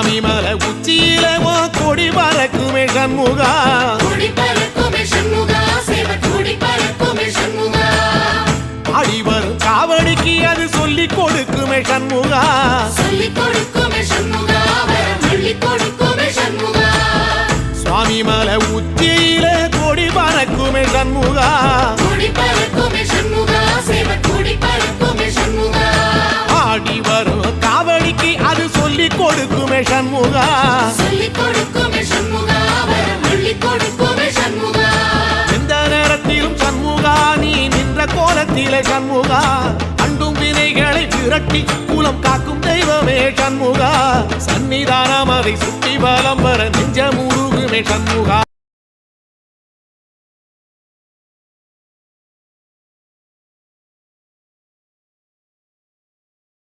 சுவாமி மலை உச்சியில கொடி பறக்குமே சண்முகா ஆடி வரும் காவடிக்கு அது சொல்லி கொடுக்குமே சண்முகா சுவாமி மலை உச்சியில கொடி பறக்குமே சண்முகா ஆடி வரும் காவடிக்கு அது சொல்லி கொடுக்குமே சண்முகா எந்த நேரத்திலும் சண்முகா நீ நின்ற கோலத்திலே சண்முகா அண்டும் வினைகளை விரட்டி குலம் காக்கும் தெய்வமே சண்முகா சன்னிதானம் அதை சுற்றி பலம் வர நெஞ்ச முருகுமே சண்முகா